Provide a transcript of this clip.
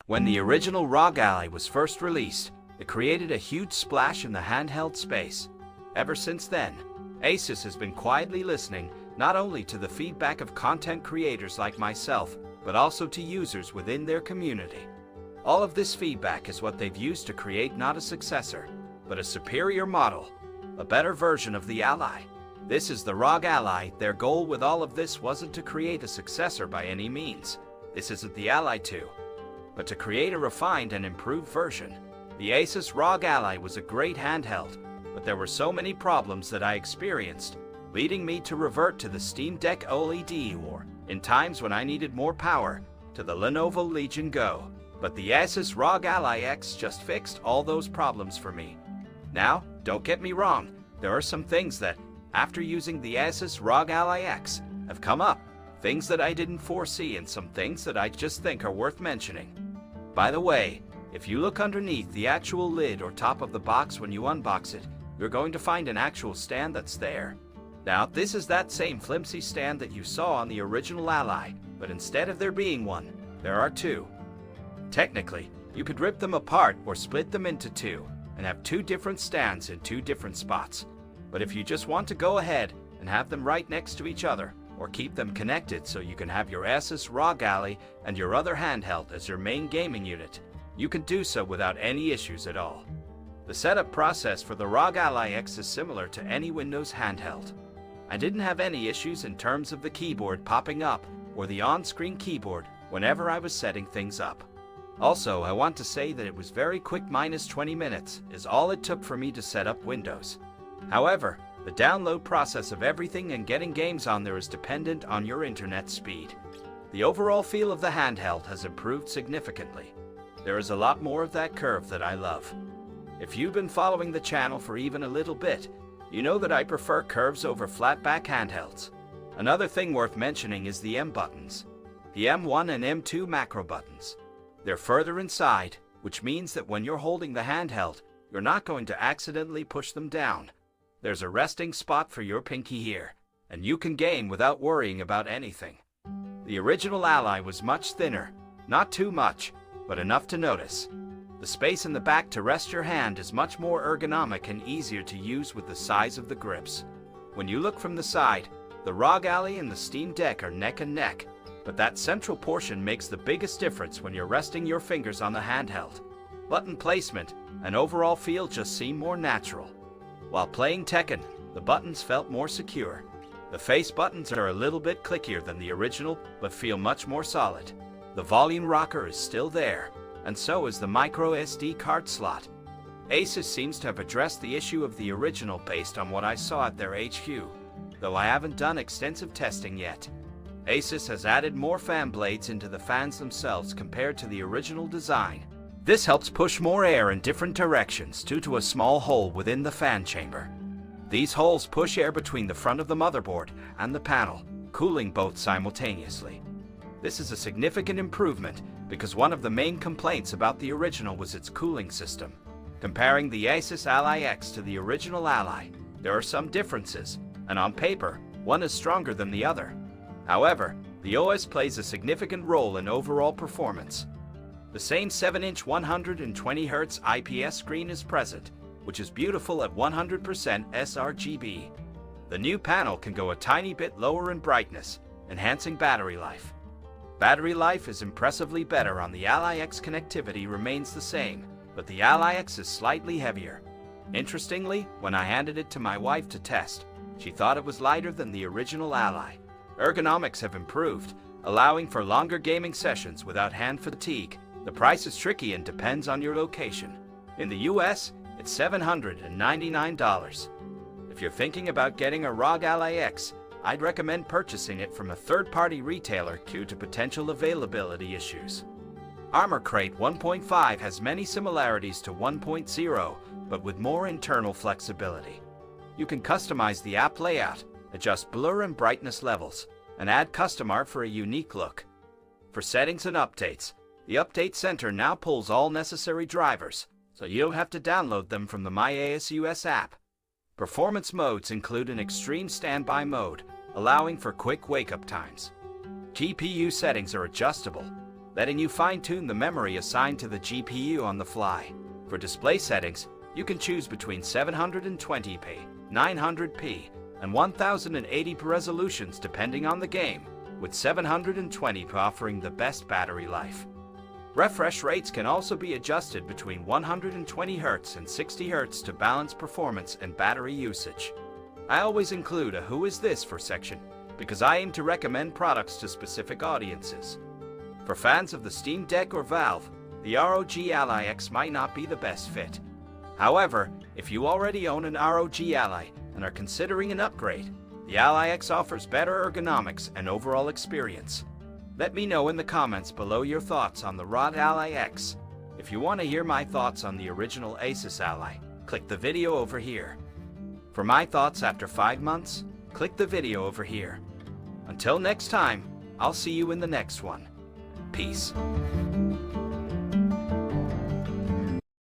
When the original ROG Ally was first released, it created a huge splash in the handheld space. Ever since then, ASUS has been quietly listening not only to the feedback of content creators like myself, but also to users within their community. All of this feedback is what they've used to create not a successor, but a superior model, a better version of the Ally. This is the ROG Ally. Their goal with all of this wasn't to create a successor by any means. This isn't the Ally 2, but to create a refined and improved version. The ASUS ROG Ally was a great handheld, but there were so many problems that I experienced, leading me to revert to the Steam Deck OLED or, in times when I needed more power, to the Lenovo Legion Go. But the ASUS ROG Ally X just fixed all those problems for me. Now, don't get me wrong, there are some things that, after using the ASUS ROG Ally X, have come up, things that I didn't foresee and some things that I just think are worth mentioning. By the way, if you look underneath the actual lid or top of the box when you unbox it, you're going to find an actual stand that's there. Now, this is that same flimsy stand that you saw on the original Ally, but instead of there being one, there are two. Technically, you could rip them apart or split them into two and have two different stands in two different spots. But if you just want to go ahead and have them right next to each other, or keep them connected so you can have your ASUS ROG Ally and your other handheld as your main gaming unit, you can do so without any issues at all. The setup process for the ROG Ally X is similar to any Windows handheld. I didn't have any issues in terms of the keyboard popping up or the on-screen keyboard whenever I was setting things up. Also, I want to say that it was very quick. -20 minutes is all it took for me to set up Windows. However, the download process of everything and getting games on there is dependent on your internet speed. The overall feel of the handheld has improved significantly. There is a lot more of that curve that I love. If you've been following the channel for even a little bit, you know that I prefer curves over flat-back handhelds. Another thing worth mentioning is the M buttons. The M1 and M2 macro buttons. They're further inside, which means that when you're holding the handheld, you're not going to accidentally push them down. There's a resting spot for your pinky here, and you can game without worrying about anything. The original Ally was much thinner, not too much, but enough to notice. The space in the back to rest your hand is much more ergonomic and easier to use with the size of the grips. When you look from the side, the ROG Ally and the Steam Deck are neck and neck, but that central portion makes the biggest difference when you're resting your fingers on the handheld. Button placement and overall feel just seem more natural. While playing Tekken, the buttons felt more secure. The face buttons are a little bit clickier than the original, but feel much more solid. The volume rocker is still there, and so is the micro SD card slot. ASUS seems to have addressed the issue of the original based on what I saw at their HQ, though I haven't done extensive testing yet. ASUS has added more fan blades into the fans themselves compared to the original design. This helps push more air in different directions due to a small hole within the fan chamber. These holes push air between the front of the motherboard and the panel, cooling both simultaneously. This is a significant improvement because one of the main complaints about the original was its cooling system. Comparing the ASUS Ally X to the original Ally, there are some differences, and on paper, one is stronger than the other. However, the OS plays a significant role in overall performance. The same 7-inch 120Hz IPS screen is present, which is beautiful at 100% sRGB. The new panel can go a tiny bit lower in brightness, enhancing battery life. Battery life is impressively better on the Ally X. Connectivity remains the same, but the Ally X is slightly heavier. Interestingly, when I handed it to my wife to test, she thought it was lighter than the original Ally. Ergonomics have improved, allowing for longer gaming sessions without hand fatigue. The price is tricky and depends on your location. In the US, it's $799. If you're thinking about getting a ROG Ally X, I'd recommend purchasing it from a third-party retailer due to potential availability issues. Armor Crate 1.5 has many similarities to 1.0, but with more internal flexibility. You can customize the app layout, adjust blur and brightness levels, and add custom art for a unique look. For settings and updates, the Update Center now pulls all necessary drivers, so you don't have to download them from the My ASUS app. Performance modes include an extreme standby mode, allowing for quick wake-up times. GPU settings are adjustable. letting you fine-tune the memory assigned to the GPU on the fly. For display settings, you can choose between 720p, 900p, and 1080p resolutions depending on the game, with 720p offering the best battery life. Refresh rates can also be adjusted between 120Hz and 60Hz to balance performance and battery usage. I always include a Who Is This for section, because I aim to recommend products to specific audiences. For fans of the Steam Deck or Valve, the ROG Ally X might not be the best fit. However, if you already own an ROG Ally and are considering an upgrade, the Ally X offers better ergonomics and overall experience. Let me know in the comments below your thoughts on the ROG Ally X. If you want to hear my thoughts on the original ASUS Ally, click the video over here. For my thoughts after 5 months, click the video over here. Until next time, I'll see you in the next one. Peace.